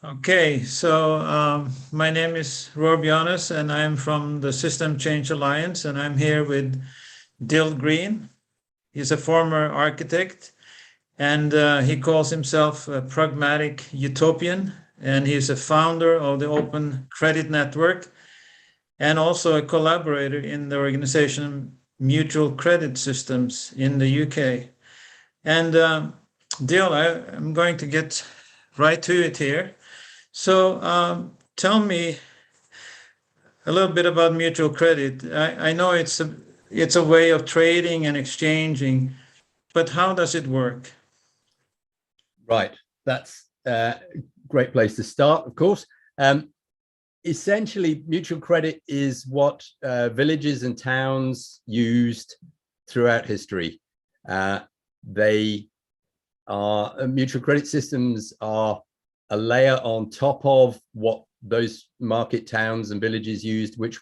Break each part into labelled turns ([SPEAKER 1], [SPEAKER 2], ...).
[SPEAKER 1] Okay, so my name is Bjonnes, and I'm from the System Change Alliance, and I'm here with Dil Green. He's a former architect, and he calls himself a pragmatic utopian, and he's a founder of the Open Credit Network and also a collaborator in the organization Mutual Credit Systems in the UK. And Dil, I'm going to get right to it here. So tell me a little bit about mutual credit. I know it's a way of trading and exchanging, but how does it work?
[SPEAKER 2] Right, that's a great place to start, of course. Essentially, mutual credit is what villages and towns used throughout history. They are mutual credit systems are a layer on top of what those market towns and villages used, which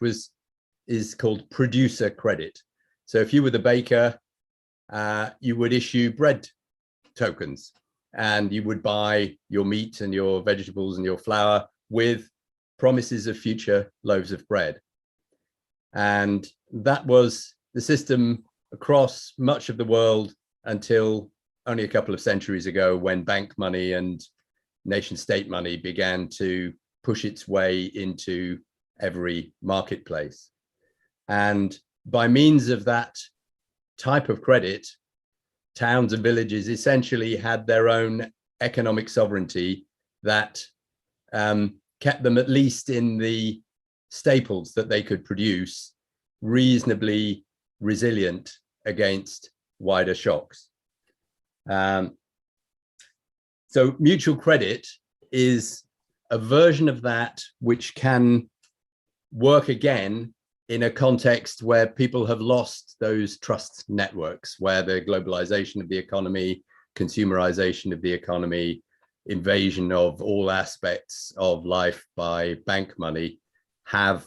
[SPEAKER 2] is called producer credit. So if you were the baker, you would issue bread tokens, and you would buy your meat and your vegetables and your flour with promises of future loaves of bread. And that was the system across much of the world until only a couple of centuries ago, when bank money and nation state money began to push its way into every marketplace. And by means of that type of credit, towns and villages essentially had their own economic sovereignty that kept them, at least in the staples that they could produce, reasonably resilient against wider shocks. So mutual credit is a version of that which can work again in a context where people have lost those trust networks, where the globalization of the economy, consumerization of the economy, invasion of all aspects of life by bank money have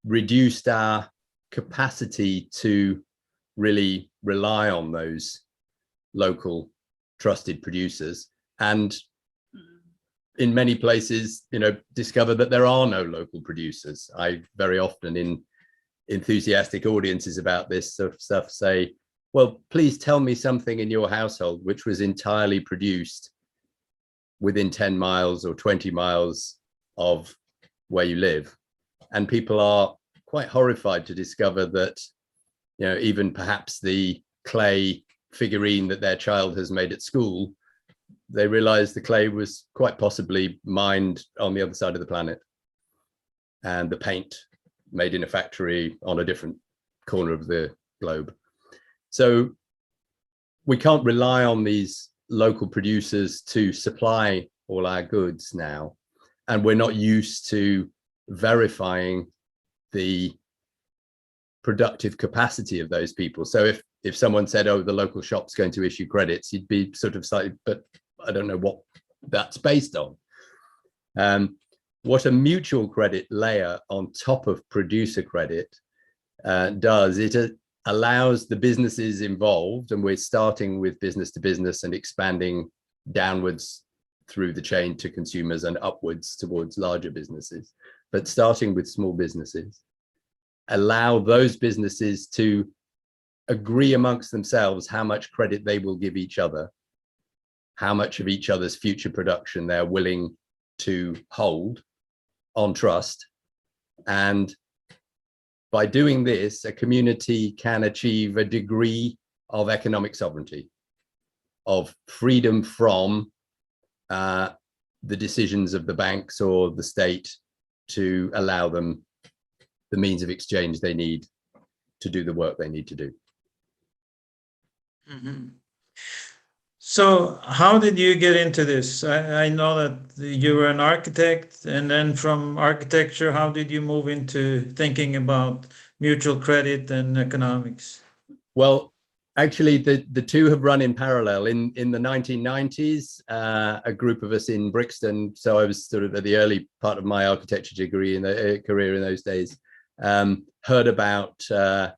[SPEAKER 2] reduced our capacity to really rely on those local trusted producers, and in many places, discover that there are no local producers. I very often, in enthusiastic audiences about this sort of stuff, say, well, please tell me something in your household which was entirely produced within 10 miles or 20 miles of where you live. And people are quite horrified to discover that, even perhaps the clay figurine that their child has made at school, they realized the clay was quite possibly mined on the other side of the planet, and the paint made in a factory on a different corner of the globe. So we can't rely on these local producers to supply all our goods now, and we're not used to verifying the productive capacity of those people. So if someone said, oh, the local shop's going to issue credits, you'd be sort of slightly, but I don't know what that's based on. What a mutual credit layer on top of producer credit does, it allows the businesses involved, and we're starting with business to business and expanding downwards through the chain to consumers and upwards towards larger businesses, but starting with small businesses, allow those businesses to agree amongst themselves how much credit they will give each other, how much of each other's future production they're willing to hold on trust. And by doing this, a community can achieve a degree of economic sovereignty, of freedom from the decisions of the banks or the state to allow them the means of exchange they need to do the work they need to do.
[SPEAKER 1] Mm-hmm. So how did you get into this? I know that you were an architect, and then from architecture, how did you move into thinking about mutual credit and economics?
[SPEAKER 2] Well, actually, the two have run in parallel. In the 1990s, a group of us in Brixton, so I was sort of at the early part of my architecture degree in the career in those days, heard about a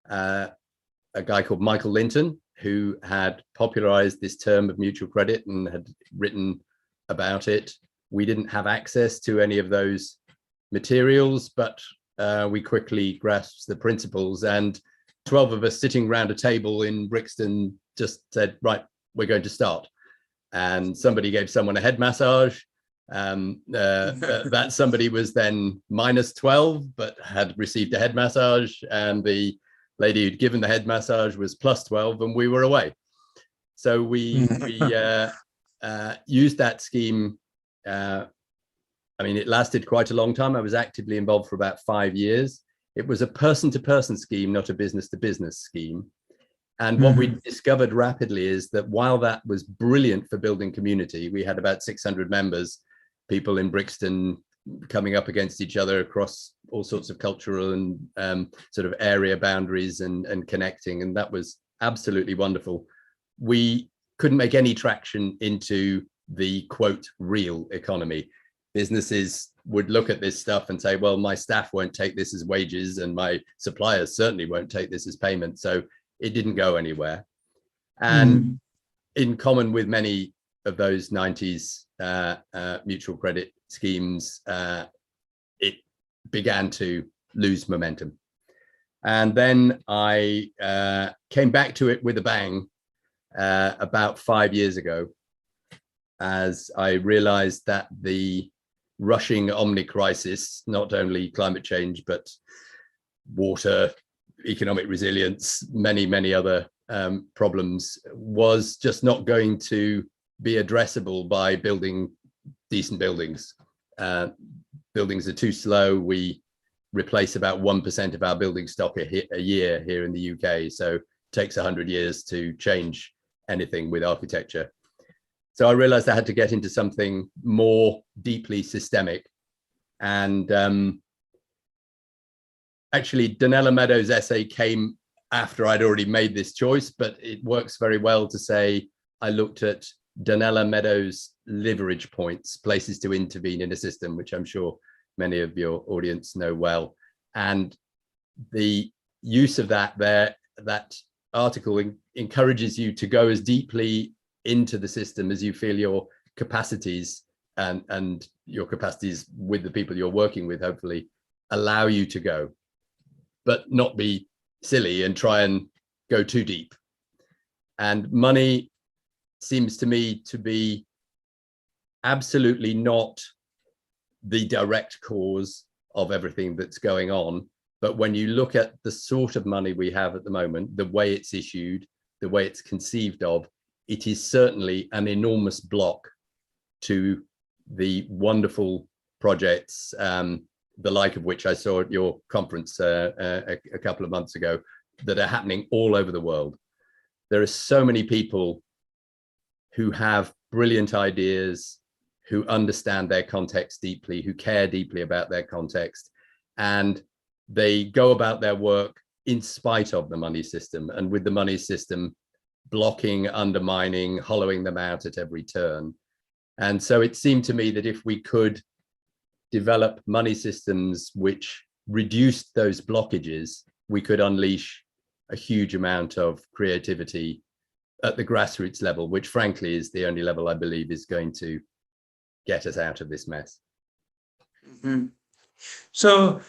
[SPEAKER 2] guy called Michael Linton, who had popularized this term of mutual credit and had written about it, We didn't have access to any of those materials, but we quickly grasped the principles, and 12 of us sitting around a table in Brixton just said, right, we're going to start. And somebody gave someone a head massage. That somebody was then -12, but had received a head massage, and the lady who'd given the head massage was +12, and we were away. So we used that scheme. I mean, it lasted quite a long time. I was actively involved for about 5 years. It was a person-to-person scheme, not a business-to-business scheme. And what we discovered rapidly is that while that was brilliant for building community, we had about 600 members, people in Brixton coming up against each other across all sorts of cultural and sort of area boundaries and connecting. And that was absolutely wonderful. We couldn't make any traction into the quote real economy. Businesses would look at this stuff and say, well, my staff won't take this as wages, and my suppliers certainly won't take this as payment. So it didn't go anywhere. And in common with many of those 90s mutual credit schemes, it began to lose momentum. And then I came back to it with a bang about 5 years ago, as I realized that the rushing omni crisis, not only climate change, but water, economic resilience, many other problems, was just not going to be addressable by building decent buildings. Buildings are too slow. We replace about 1% of our building stock a year here in the UK. So it takes 100 years to change anything with architecture. So I realized I had to get into something more deeply systemic. And actually, Donella Meadows' essay came after I'd already made this choice, but it works very well to say I looked at Donella Meadows' leverage points, places to intervene in a system, which I'm sure many of your audience know well. And the use of that there, that article encourages you to go as deeply into the system as you feel your capacities and your capacities with the people you're working with hopefully allow you to go, but not be silly and try and go too deep. And money seems to me to be absolutely not the direct cause of everything that's going on. But when you look at the sort of money we have at the moment, the way it's issued, the way it's conceived of, it is certainly an enormous block to the wonderful projects, the like of which I saw at your conference a couple of months ago, that are happening all over the world. There are so many people who have brilliant ideas, who understand their context deeply, who care deeply about their context, and they go about their work in spite of the money system, and with the money system blocking, undermining, hollowing them out at every turn. And so it seemed to me that if we could develop money systems which reduced those blockages, we could unleash a huge amount of creativity at the grassroots level, which frankly is the only level I believe is going to get us out of this mess.
[SPEAKER 1] So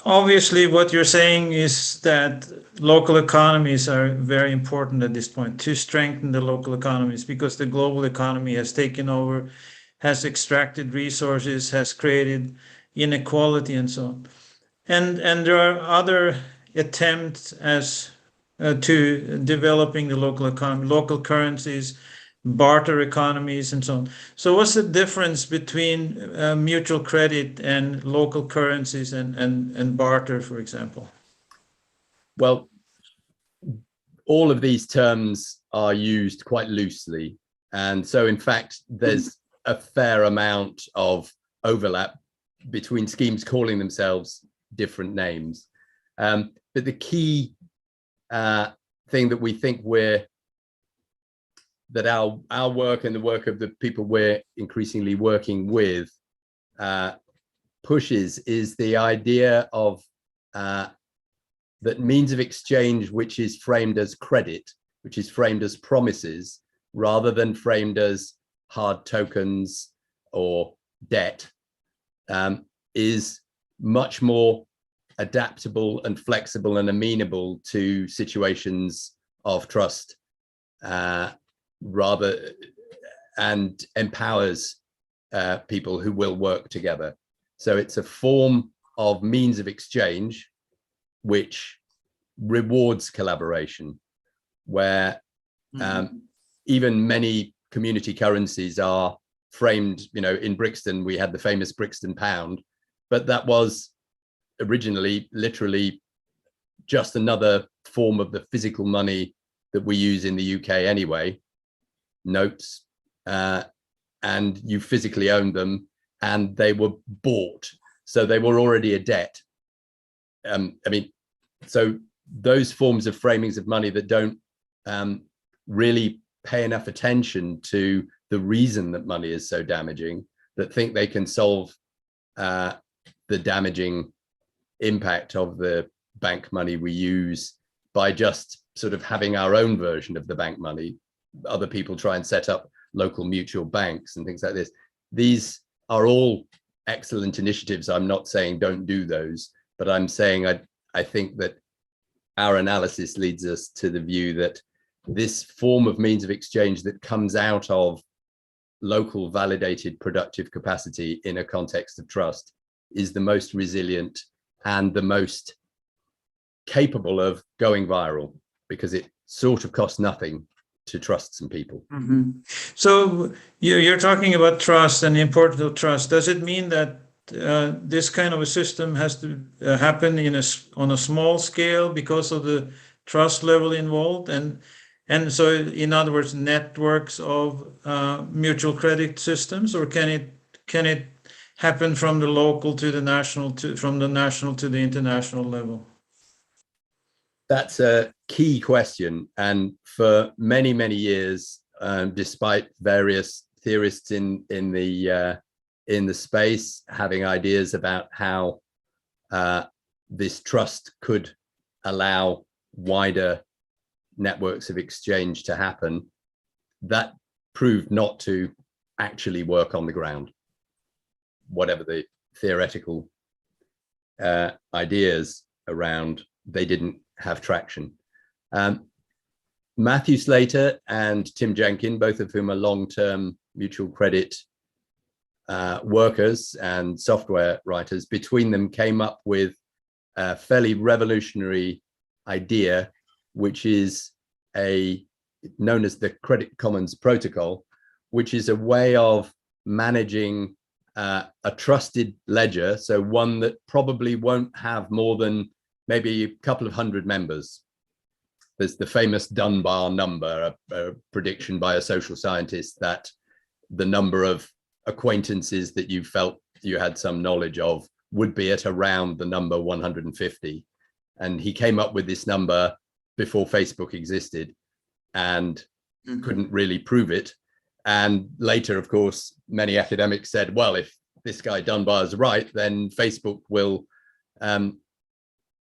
[SPEAKER 1] obviously what you're saying is that local economies are very important at this point to strengthen the local economies, because the global economy has taken over, has extracted resources, has created inequality and so on. And there are other attempts as to developing the local economy, local currencies, barter economies, and so on. So what's the difference between mutual credit and local currencies and barter, for example?
[SPEAKER 2] Well, all of these terms are used quite loosely. And so, in fact, there's a fair amount of overlap between schemes calling themselves different names. But the key thing that we think that our work and the work of the people we're increasingly working with pushes is the idea of that means of exchange which is framed as credit, which is framed as promises, rather than framed as hard tokens or debt is much more adaptable and flexible and amenable to situations of trust, rather, and empowers people who will work together. So it's a form of means of exchange which rewards collaboration, where even many community currencies are framed, you know, in Brixton, we had the famous Brixton pound, but that was originally literally just another form of the physical money that we use in the UK anyway, notes, and you physically owned them and they were bought. So they were already a debt. I mean, so those forms of framings of money that don't really pay enough attention to the reason that money is so damaging, that think they can solve the damaging impact of the bank money we use by just sort of having our own version of the bank money. Other people try and set up local mutual banks and things like this. These are all excellent initiatives. I'm not saying don't do those, but I'm saying I think that our analysis leads us to the view that this form of means of exchange that comes out of local validated productive capacity in a context of trust is the most resilient and the most capable of going viral, because it sort of costs nothing to trust some people.
[SPEAKER 1] So you're talking about trust and the importance of trust. Does it mean that this kind of a system has to happen on a small scale because of the trust level involved, and so in other words, networks of mutual credit systems, or can it happen from the local to the national, from the national to the international level?
[SPEAKER 2] That's a key question, and for many years, despite various theorists in the space having ideas about how this trust could allow wider networks of exchange to happen, that proved not to actually work on the ground, whatever the theoretical ideas around, they didn't have traction. Matthew Slater and Tim Jenkin, both of whom are long-term mutual credit workers and software writers, between them came up with a fairly revolutionary idea, which is known as the Credit Commons Protocol, which is a way of managing a trusted ledger, so one that probably won't have more than maybe a couple of hundred members. There's the famous Dunbar number, a prediction by a social scientist that the number of acquaintances that you felt you had some knowledge of would be at around the number 150. And he came up with this number before Facebook existed and couldn't really prove it. And later, of course, many academics said, well, if this guy Dunbar is right, then Facebook will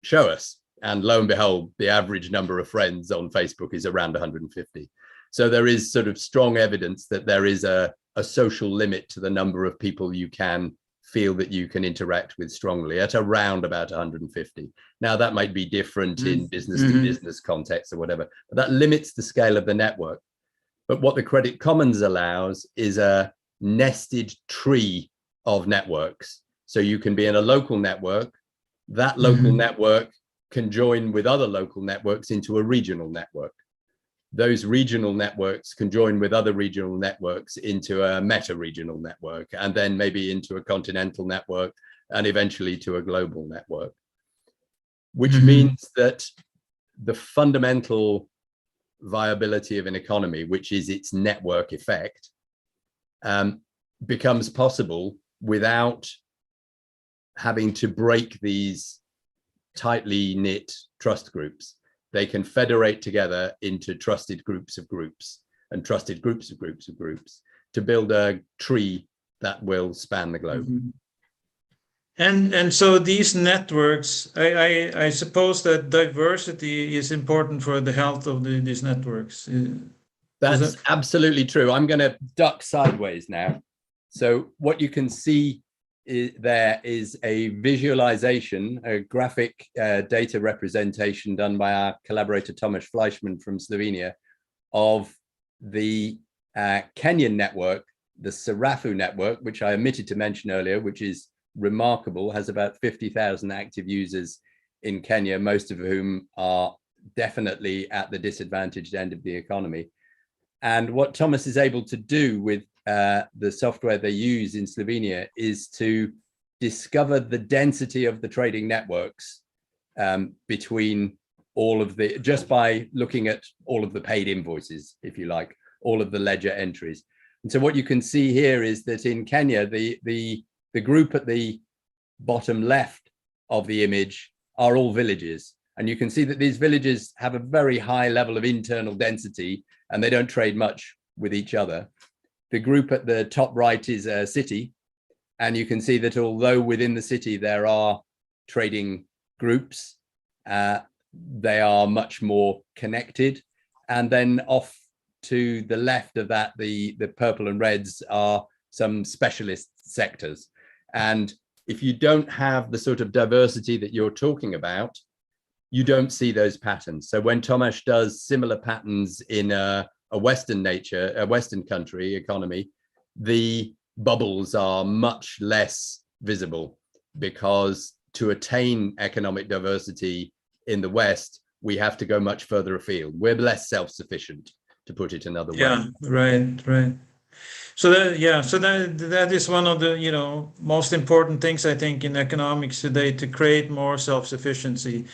[SPEAKER 2] show us. And lo and behold, the average number of friends on Facebook is around 150. So there is sort of strong evidence that there is a social limit to the number of people you can feel that you can interact with strongly, at around about 150. Now, that might be different in business to business context or whatever, but that limits the scale of the network. But what the Credit Commons allows is a nested tree of networks. So you can be in a local network. That local network can join with other local networks into a regional network. Those regional networks can join with other regional networks into a meta-regional network, and then maybe into a continental network, and eventually to a global network. Which means that the fundamental viability of an economy, which is its network effect, becomes possible without having to break these tightly knit trust groups. They can federate together into trusted groups of groups and trusted groups of groups of groups to build a tree that will span the globe.
[SPEAKER 1] And so these networks, I suppose that diversity is important for the health of these networks.
[SPEAKER 2] That's absolutely true. I'm going to duck sideways now. So what you can see there is a visualization, a graphic data representation done by our collaborator Tomasz Fleischmann from Slovenia of the Kenyan network, the Sarafu network, which I omitted to mention earlier, which is remarkable, has about 50,000 active users in Kenya, most of whom are definitely at the disadvantaged end of the economy. And what Thomas is able to do with the software they use in Slovenia is to discover the density of the trading networks between all of the, just by looking at all of the paid invoices, if you like, all of the ledger entries. And so what you can see here is that in Kenya, the group at the bottom left of the image are all villages. And you can see that these villages have a very high level of internal density and they don't trade much with each other. The group at the top right is a city. And you can see that although within the city there are trading groups, they are much more connected. And then off to the left of that, the purple and reds are some specialist sectors. And if you don't have the sort of diversity that you're talking about, you don't see those patterns. So when Tomasz does similar patterns in a Western nature, a Western country economy, the bubbles are much less visible, because to attain economic diversity in the West, we have to go much further afield. We're less self-sufficient, to put it another way.
[SPEAKER 1] Yeah, right. So that is one of the most important things, I think, in economics today, to create more self-sufficiency.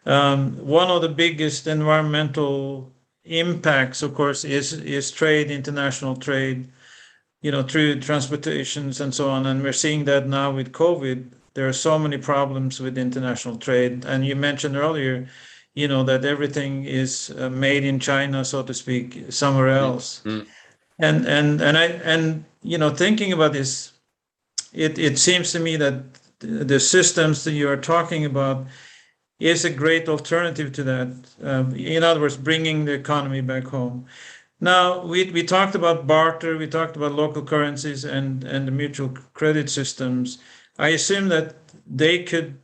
[SPEAKER 1] One of the biggest environmental impacts, of course, is trade, international trade, through transportations and so on. And we're seeing that now with COVID. There are so many problems with international trade. And you mentioned earlier, that everything is made in China, so to speak, somewhere else. Mm-hmm. And thinking about this, it seems to me that the systems that you are talking about is a great alternative to that. In other words, bringing the economy back home. Now, we talked about barter, we talked about local currencies and the mutual credit systems. I assume that they could,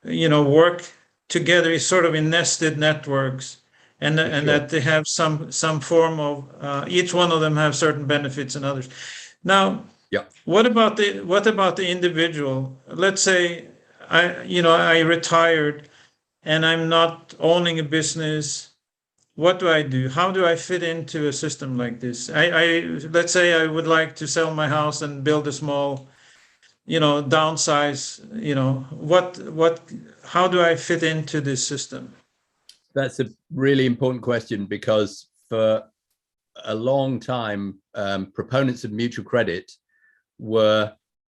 [SPEAKER 1] work together sort of in nested networks, and that they have some form of, each one of them have certain benefits and others. Now, yeah. What about the individual? Let's say I retired and I'm not owning a business. What do I do? How do I fit into a system like this? Let's say I would like to sell my house and build a small, downsize, how do I fit into this system?
[SPEAKER 2] That's a really important question, because for a long time, proponents of mutual credit were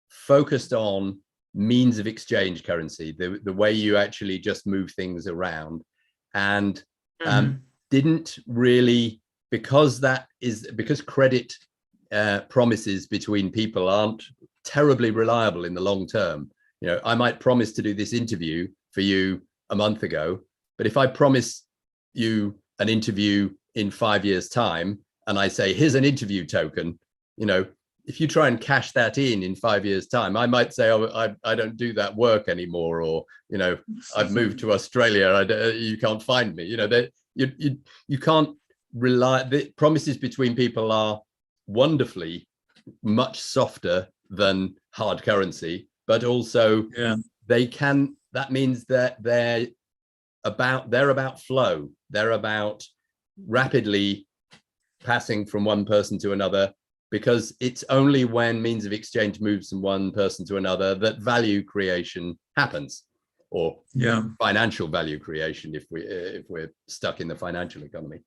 [SPEAKER 2] focused on means of exchange currency, the way you actually just move things around, and didn't really, because credit promises between people aren't terribly reliable in the long term. I might promise to do this interview for you a month ago, but if I promise you an interview in 5 years' time and I say, here's an interview token, if you try and cash that in 5 years' time, I might say, oh, I don't do that work anymore, or I've moved to Australia, you can't find me. You can't rely. The promises between people are wonderfully much softer than hard currency, but also that means that they're about flow. They're about rapidly passing from one person to another, because it's only when means of exchange moves from one person to another that value creation happens, or financial value creation if we're stuck in the financial economy.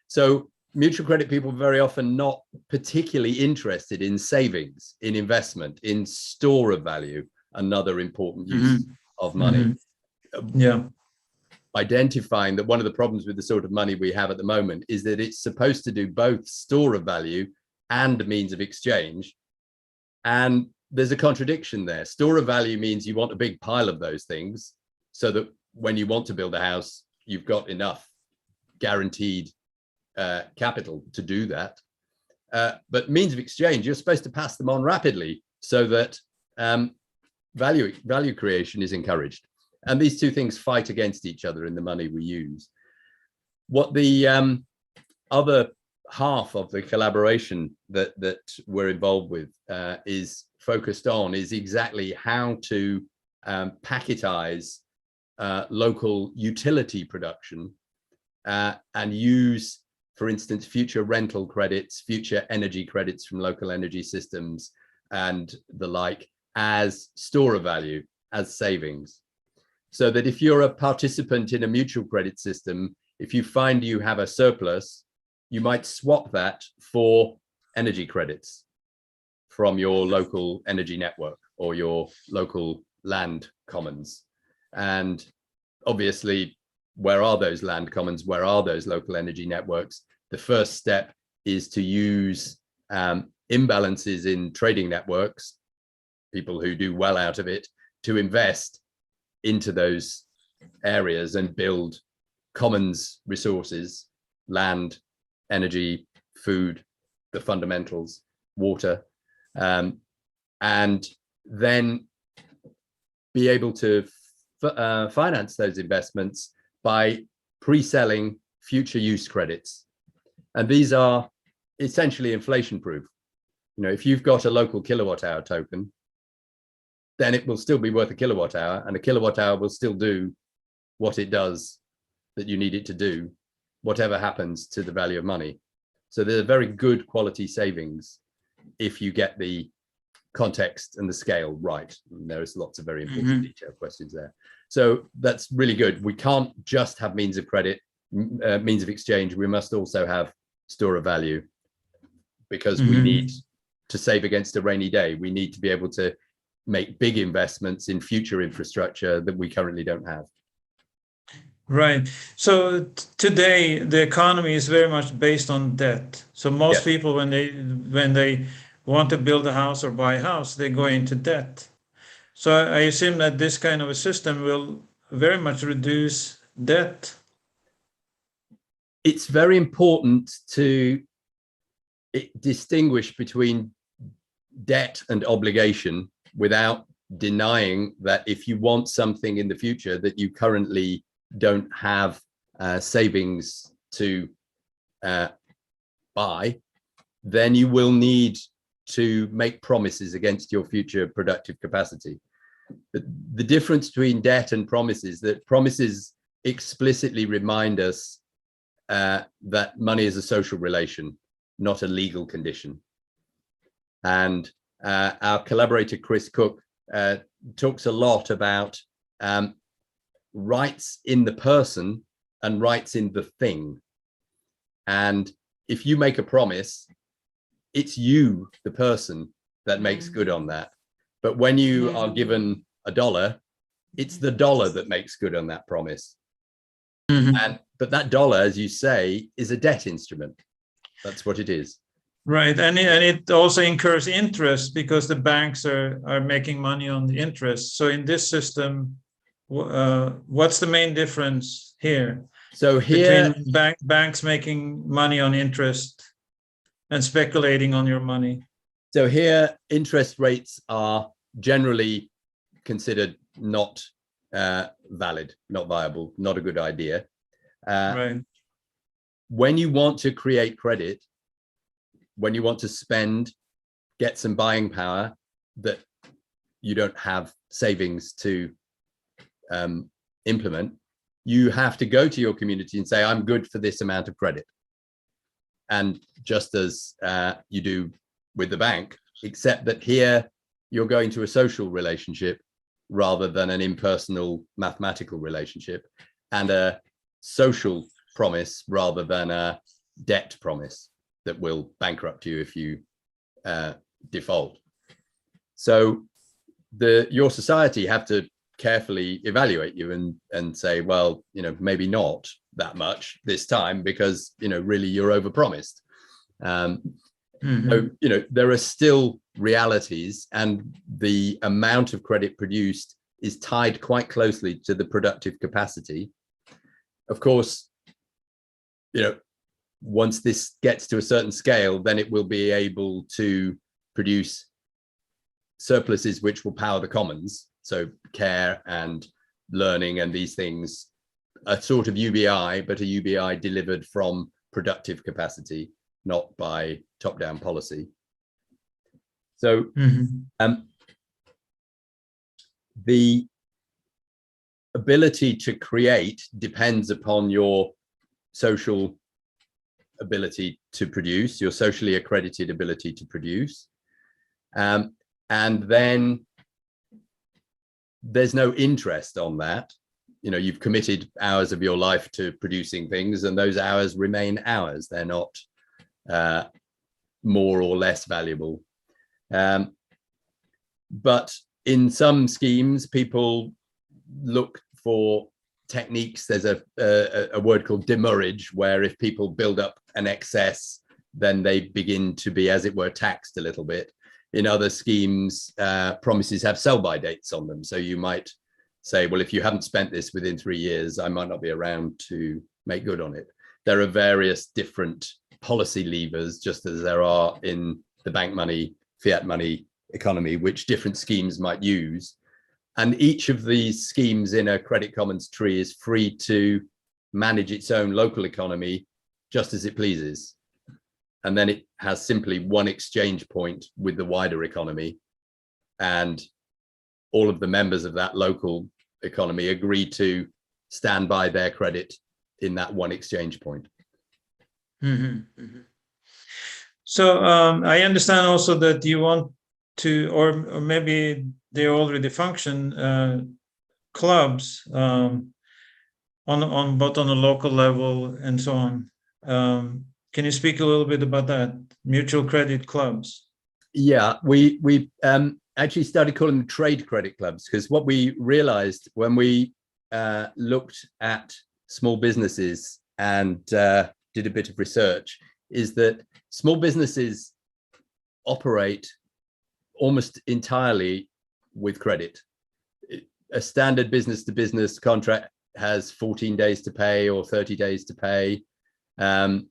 [SPEAKER 2] So mutual credit people are very often not particularly interested in savings, in investment, in store of value, another important use of money. Identifying that one of the problems with the sort of money we have at the moment is that it's supposed to do both store of value and means of exchange. And there's a contradiction there. Store of value means you want a big pile of those things, so that when you want to build a house, you've got enough guaranteed capital to do that. but means of exchange, you're supposed to pass them on rapidly so that value creation is encouraged. And these two things fight against each other in the money we use. What the other half of the collaboration that we're involved with is focused on is exactly how to packetize local utility production and use, for instance, future rental credits, future energy credits from local energy systems and the like as store of value, as savings. So that if you're a participant in a mutual credit system, if you find you have a surplus, you might swap that for energy credits from your local energy network or your local land commons. And obviously, where are those land commons? Where are those local energy networks? The first step is to use imbalances in trading networks, people who do well out of it, to invest into those areas and build commons resources, land, energy, food, the fundamentals, water, and then be able to finance those investments by pre-selling future use credits. And these are essentially inflation proof. You know, if you've got a local kilowatt hour token, then it will still be worth a kilowatt hour, and a kilowatt hour will still do what it does that you need it to do, whatever happens to the value of money. So they're very good quality savings if you get the context and the scale right. And there's lots of very important detailed questions there. So that's really good. We can't just have means of credit, means of exchange. We must also have store of value, because we need to save against a rainy day. We need to be able to make big investments in future infrastructure that we currently don't have.
[SPEAKER 1] Right. So today the economy is very much based on debt. So most people, when they want to build a house or buy a house, they go into debt. So I assume that this kind of a system will very much reduce debt.
[SPEAKER 2] It's very important to distinguish between debt and obligation without denying that if you want something in the future that you currently don't have savings to buy, then you will need to make promises against your future productive capacity. The difference between debt and promises, that promises explicitly remind us that money is a social relation, not a legal condition. And our collaborator, Chris Cook, talks a lot about rights in the person and rights in the thing. And if you make a promise, it's you, the person, that makes good on that. But when you are given $1, it's the dollar that makes good on that promise. But that dollar, as you say, is a debt instrument. That's what it is.
[SPEAKER 1] Right, and it also incurs interest because the banks are making money on the interest. So in this system, what's the main difference here?
[SPEAKER 2] So here,
[SPEAKER 1] between banks making money on interest and speculating on your money.
[SPEAKER 2] So here, interest rates are generally considered not valid, not viable, not a good idea.
[SPEAKER 1] Right.
[SPEAKER 2] When you want to create credit, when you want to spend, get some buying power that you don't have savings to implement, you have to go to your community and say, I'm good for this amount of credit. And just as you do with the bank, except that here you're going to a social relationship rather than an impersonal mathematical relationship, and a social promise rather than a debt promise that will bankrupt you if you default. So your society have to carefully evaluate you and say, well, maybe not that much this time, because really you're overpromised. So there are still realities, and the amount of credit produced is tied quite closely to the productive capacity. Of course, once this gets to a certain scale, then it will be able to produce surpluses which will power the commons. So care and learning and these things, a sort of UBI, but a UBI delivered from productive capacity, not by top-down policy. So the ability to create depends upon your social ability to produce, your socially accredited ability to produce. And then there's no interest on that. You know, you've committed hours of your life to producing things, and those hours remain hours. They're not more or less valuable. But in some schemes, people look for techniques. There's a word called demurrage, where if people build up an excess, then they begin to be, as it were, taxed a little bit. In other schemes, promises have sell-by dates on them. So you might say, well, if you haven't spent this within 3 years, I might not be around to make good on it. There are various different policy levers, just as there are in the bank money, fiat money economy, which different schemes might use. And each of these schemes in a credit commons tree is free to manage its own local economy just as it pleases. And then it has simply one exchange point with the wider economy. And all of the members of that local economy agree to stand by their credit in that one exchange point.
[SPEAKER 1] So I understand also that you want to, or maybe they already function, clubs on both on a local level and so on. Can you speak a little bit about that? Mutual credit clubs.
[SPEAKER 2] Yeah, we actually started calling them trade credit clubs, because what we realized when we looked at small businesses and did a bit of research is that small businesses operate almost entirely with credit. A standard business-to-business contract has 14 days to pay or 30 days to pay, and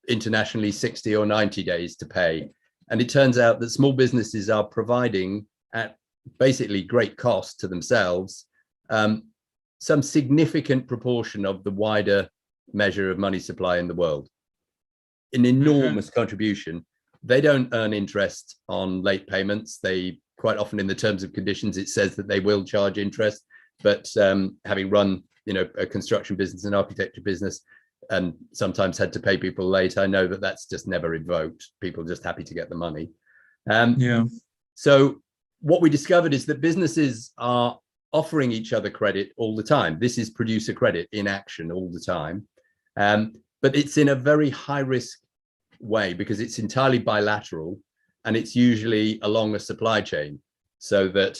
[SPEAKER 2] internationally 60 or 90 days to pay. And it turns out that small businesses are providing, at basically great cost to themselves, some significant proportion of the wider measure of money supply in the world. An enormous contribution. They don't earn interest on late payments. They quite often, in the terms and conditions, it says that they will charge interest. But having run, a construction business, an architecture business, and sometimes had to pay people late, I know that that's just never invoked. People are just happy to get the money. So what we discovered is that businesses are offering each other credit all the time. This is producer credit in action all the time. But it's in a very high risk way, because it's entirely bilateral, and it's usually along a supply chain, so that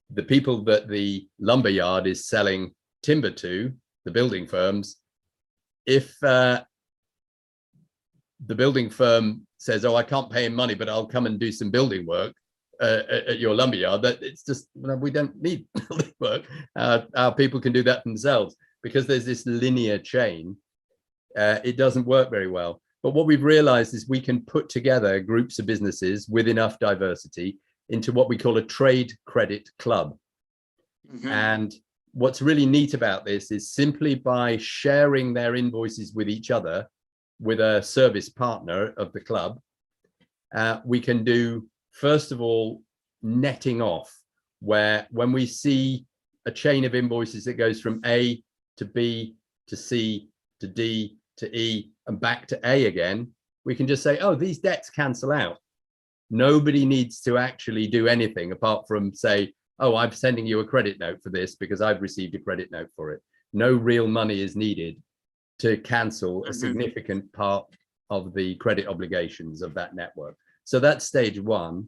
[SPEAKER 2] the people that the lumber yard is selling timber to, the building firms, if the building firm says, oh, I can't pay him money, but I'll come and do some building work at your lumber yard, that it's just, we don't need building work. Our people can do that themselves. Because there's this linear chain, it doesn't work very well. But what we've realized is we can put together groups of businesses with enough diversity into what we call a trade credit club. And what's really neat about this is simply by sharing their invoices with each other, with a service partner of the club, we can do, first of all, netting off, where when we see a chain of invoices that goes from A to B to C to D to E and back to A again, we can just say, oh, these debts cancel out. Nobody needs to actually do anything apart from say, oh, I'm sending you a credit note for this because I've received a credit note for it. No real money is needed to cancel a significant part of the credit obligations of that network. So that's stage one.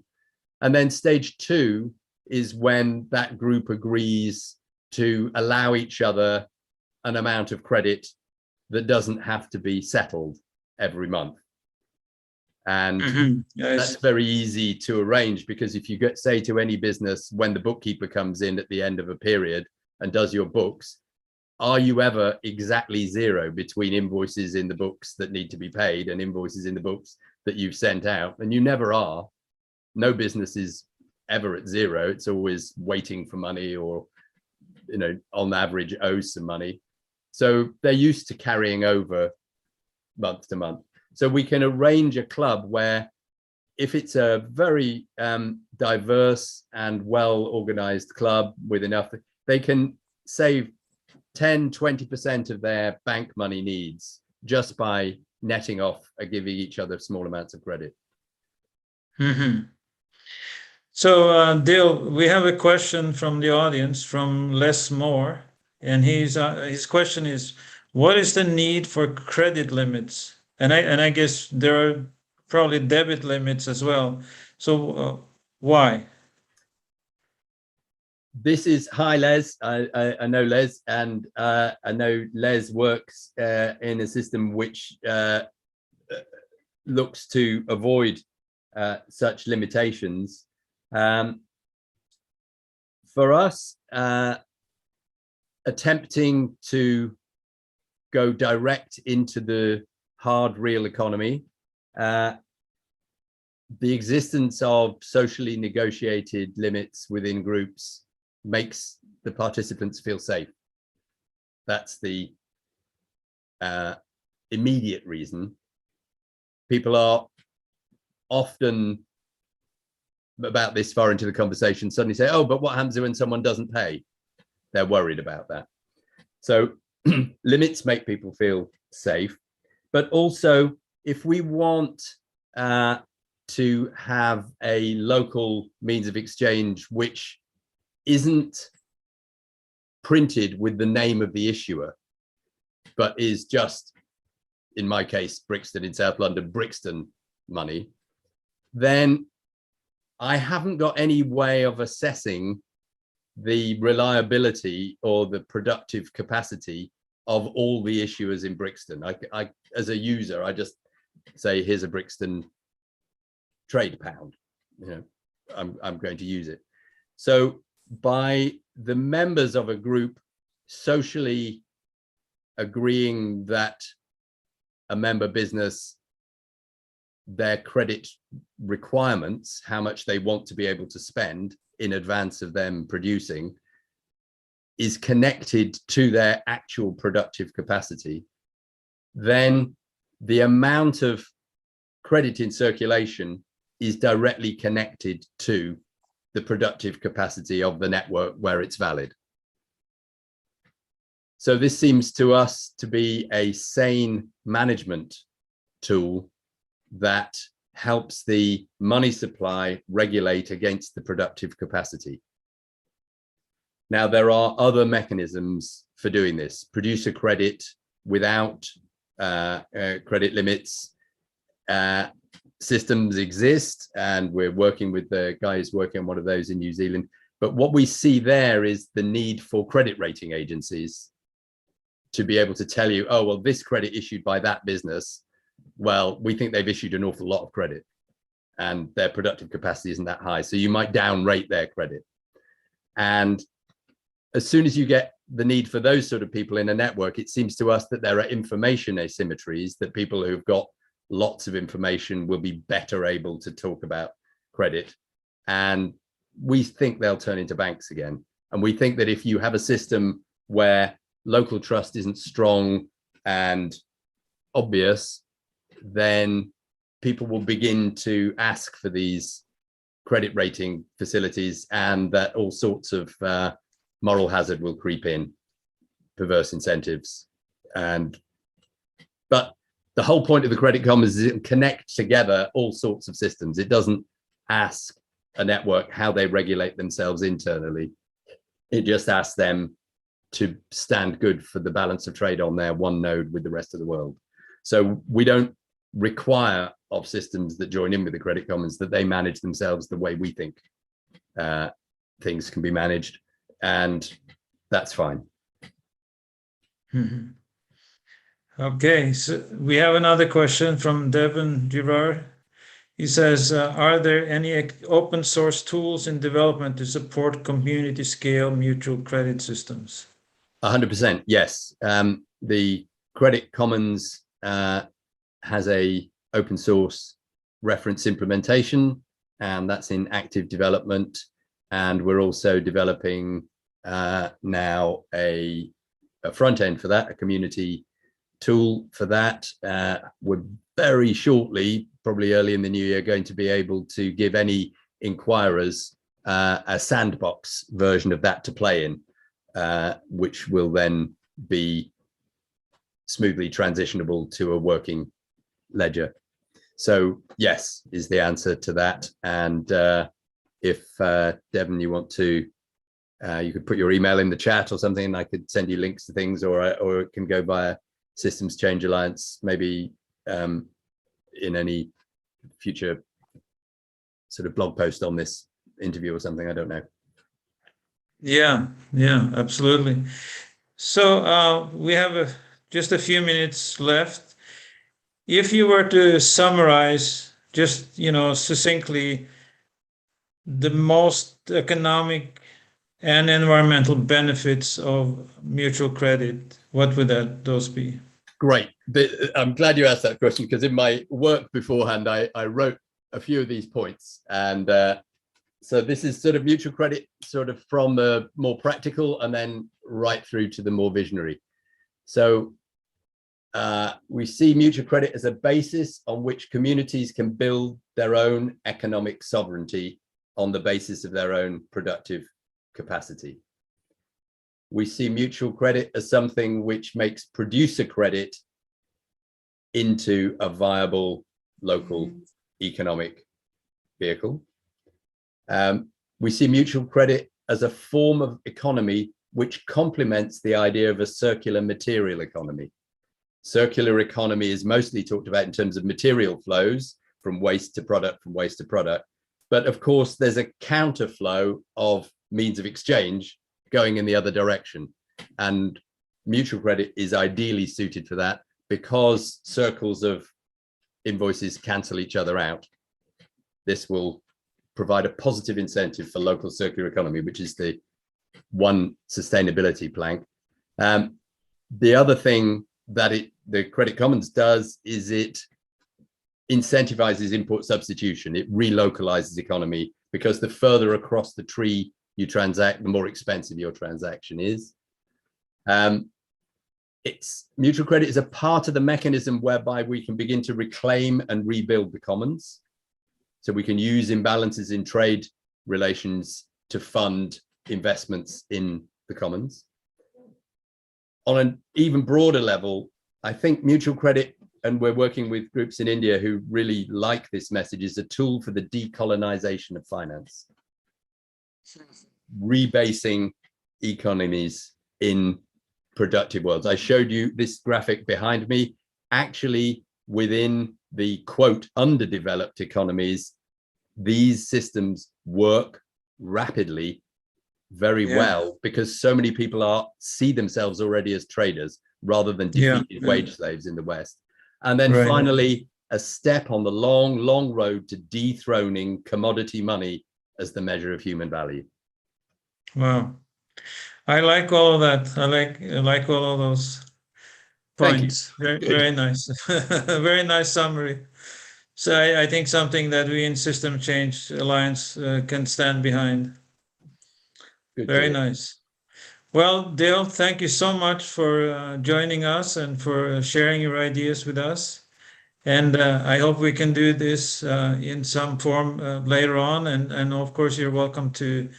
[SPEAKER 2] And then stage two is when that group agrees to allow each other an amount of credit that doesn't have to be settled every month. And that's very easy to arrange, because if you say to any business, when the bookkeeper comes in at the end of a period and does your books, are you ever exactly zero between invoices in the books that need to be paid and invoices in the books that you've sent out? And you never are. No business is ever at zero. It's always waiting for money, or, you know, on average owes some money. So they're used to carrying over month to month. So we can arrange a club where, if it's a very diverse and well-organized club with enough, they can save 10, 20% of their bank money needs just by netting off and giving each other small amounts of credit.
[SPEAKER 1] Mm-hmm. So, Dil, we have a question from the audience from Les Moore, and his question is, what is the need for credit limits? And I guess there are probably debit limits as well. So, why?
[SPEAKER 2] This is, hi Les, I know Les, and I know Les works in a system which looks to avoid such limitations. For us, attempting to go direct into the hard real economy, the existence of socially negotiated limits within groups makes the participants feel safe. That's the immediate reason. People are often, about this far into the conversation, suddenly say, oh, but what happens when someone doesn't pay? They're worried about that. So limits make people feel safe. But also, if we want to have a local means of exchange which isn't printed with the name of the issuer, but is just, in my case, Brixton in South London, Brixton money, then I haven't got any way of assessing the reliability or the productive capacity of all the issuers in Brixton. I as a user, I just say, here's a Brixton trade pound, you know, I'm going to use it. So by the members of a group socially agreeing that a member business, their credit requirements, how much they want to be able to spend in advance of them producing, is connected to their actual productive capacity, then the amount of credit in circulation is directly connected to the productive capacity of the network where it's valid. So this seems to us to be a sane management tool that helps the money supply regulate against the productive capacity. Now, there are other mechanisms for doing this. Producer credit without credit limits systems exist, and we're working with the guys working on one of those in New Zealand. But what we see there is the need for credit rating agencies to be able to tell you, oh, well, this credit issued by that business, well, we think they've issued an awful lot of credit and their productive capacity isn't that high. So you might downrate their credit. And as soon as you get the need for those sort of people in a network, it seems to us that there are information asymmetries, that people who've got lots of information will be better able to talk about credit. And we think they'll turn into banks again. And we think that if you have a system where local trust isn't strong and obvious, then people will begin to ask for these credit rating facilities, and that all sorts of moral hazard will creep in, perverse incentives. But the whole point of the Credit Commons is it connect together all sorts of systems. It doesn't ask a network how they regulate themselves internally. It just asks them to stand good for the balance of trade on their one node with the rest of the world. So we don't require of systems that join in with the Credit Commons that they manage themselves the way we think things can be managed, and that's fine.
[SPEAKER 1] Mm-hmm. Okay, so we have another question from Devin Girard. He says, are there any open source tools in development to support community scale mutual credit systems?
[SPEAKER 2] 100%, yes. The Credit Commons has a open source reference implementation, and that's in active development. And we're also developing now a front end for that, a community tool for that. We're very shortly, probably early in the new year, going to be able to give any inquirers a sandbox version of that to play in, which will then be smoothly transitionable to a working ledger. So yes, is the answer to that. And if Devon, you want to, you could put your email in the chat or something, and I could send you links to things, or it can go via Systems Change Alliance, maybe in any future sort of blog post on this interview or something. I don't know.
[SPEAKER 1] Yeah, absolutely. So we have just a few minutes left. If you were to summarize, just succinctly, the most economic and environmental benefits of mutual credit, what would those be?
[SPEAKER 2] Great. I'm glad you asked that question, because in my work beforehand, I wrote a few of these points. And so this is sort of mutual credit, sort of from the more practical and then right through to the more visionary. So we see mutual credit as a basis on which communities can build their own economic sovereignty on the basis of their own productive capacity. We see mutual credit as something which makes producer credit into a viable local economic vehicle. We see mutual credit as a form of economy which complements the idea of a circular material economy. Circular economy is mostly talked about in terms of material flows from waste to product, from waste to product. But of course, there's a counterflow of means of exchange going in the other direction. And mutual credit is ideally suited for that, because circles of invoices cancel each other out. This will provide a positive incentive for local circular economy, which is the one sustainability plank. The other thing that the Credit Commons does is it incentivizes import substitution. It relocalizes economy, because the further across the tree you transact, the more expensive your transaction is. Mutual credit is a part of the mechanism whereby we can begin to reclaim and rebuild the commons. So we can use imbalances in trade relations to fund investments in the commons. On an even broader level, I think mutual credit, and we're working with groups in India who really like this message, is a tool for the decolonization of finance. Rebasing economies in productive worlds. I showed you this graphic behind me. Actually, within the quote underdeveloped economies, these systems work rapidly very well, because so many people see themselves already as traders rather than defeated wage slaves in the West. And then finally, a step on the long road to dethroning commodity money as the measure of human value.
[SPEAKER 1] Wow. I like all of that. I like all of those points. Very nice. Very nice summary. So I think something that we in System Change Alliance can stand behind. Very nice. Well, Dil, thank you so much for joining us and for sharing your ideas with us. And I hope we can do this in some form later on. And of course, you're welcome to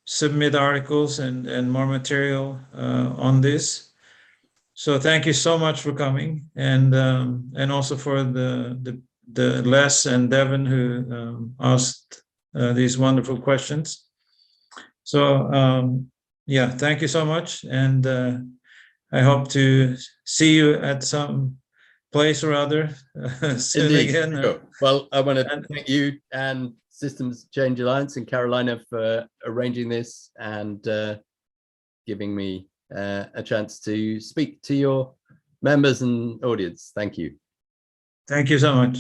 [SPEAKER 1] submit articles and more material on this. So thank you so much for coming, and also for the Les and Devon who asked these wonderful questions. So yeah, thank you so much, and I hope to see you at some place or other soon. Indeed. Again.
[SPEAKER 2] Sure. Well, I want to thank you and Systems Change Alliance and Carolina for arranging this and giving me a chance to speak to your members and audience. Thank you.
[SPEAKER 1] Thank you so much.